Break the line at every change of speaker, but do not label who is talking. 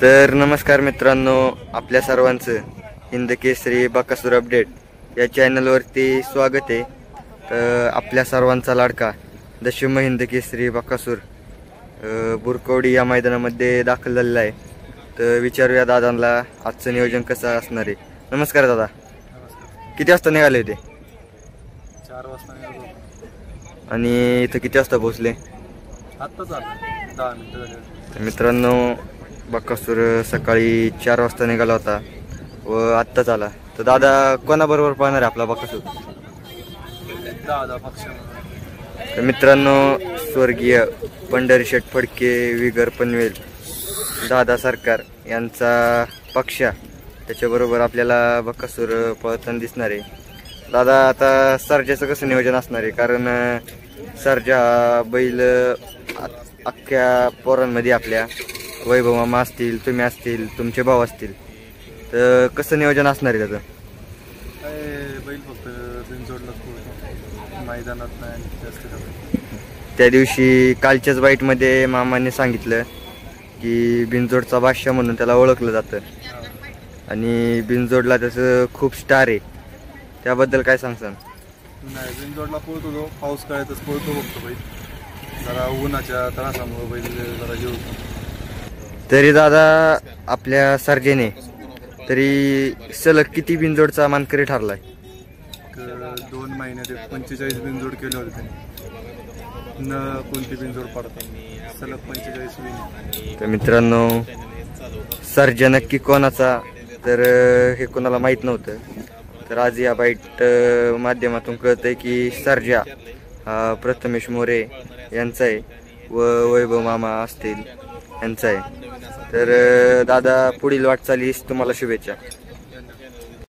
तर नमस्कार मित्रांनो, आपल्या सर्वांचं हिंद केसरी बकासूर अपडेट या चॅनलवरती स्वागत आहे। तर आपल्या सर्वांचा लाडका दशम हिंद केसरी बकासूर बुरकवडी या मैदानामध्ये दाखल झालेला आहे। तर विचारूया दादांना आजचं नियोजन कसं असणार आहे। नमस्कार दादा, किती वाजता निघाले होते?
4 वाजता निघालो
आणि इथं किती वाजता पोहोचले?
आत्ताच आलो, 10 मिनिटं झाली।
मित्रांनो, बकासूर सकाळी 4 वाजता निघाला होता व आत्ताच आला। तर दादा कोणाबरोबर पाहणार आहे आपला बकासूर?
दादा पक्ष
तर मित्रांनो, स्वर्गीय पंढरीशेठ फडके विगर पनवेल दादा सरकार यांचा पक्ष, त्याच्याबरोबर आपल्याला बकासूर पळताना दिसणार आहे। दादा, आता सर्जाचं कसं नियोजन असणार आहे? कारण सर्जा बैल अख्ख्या पोरांमध्ये आपल्या वैभव मामा असतील, तुम्ही असतील, तुमचे भाऊ असतील, तर कसं नियोजन असणार आहे त्याचं?
बैल फक्त बिनजोडला मैदानात नाही जास्त।
त्या दिवशी कालच्याच बाईटमध्ये मामाने सांगितलं की बिनजोडचा बादशाह म्हणून त्याला ओळखलं जातं आणि बिनजोडला त्याचं खूप स्टार आहे, त्याबद्दल काय सांगसान?
नाही, बिनजोडला पळतो तो, पाऊस काळातच पळतो फक्त बैल, जरा उन्हाच्या त्रासामुळे बैल जरा जेवतो।
तरी दादा, आपल्या सर्जेने तरी सलग किती बिनजोडचा मानकरी ठरलाय?
2 महिन्यात 45 बिनजोड केले होते त्यांनी, न कोणती बिनजोड पडतात, सलग 45 बिन।
तर मित्रांनो, सर्जा नक्की कोणाचा, तर हे कोणाला माहीत नव्हतं। तर आज या बाईट माध्यमातून कळतंय की सर्जा हा प्रथमेश मोरे यांचा आहे व वैभव मामा असतील यांचा आहे। तर दादा, पुढील वाटचालीस तुम्हाला शुभेच्छा।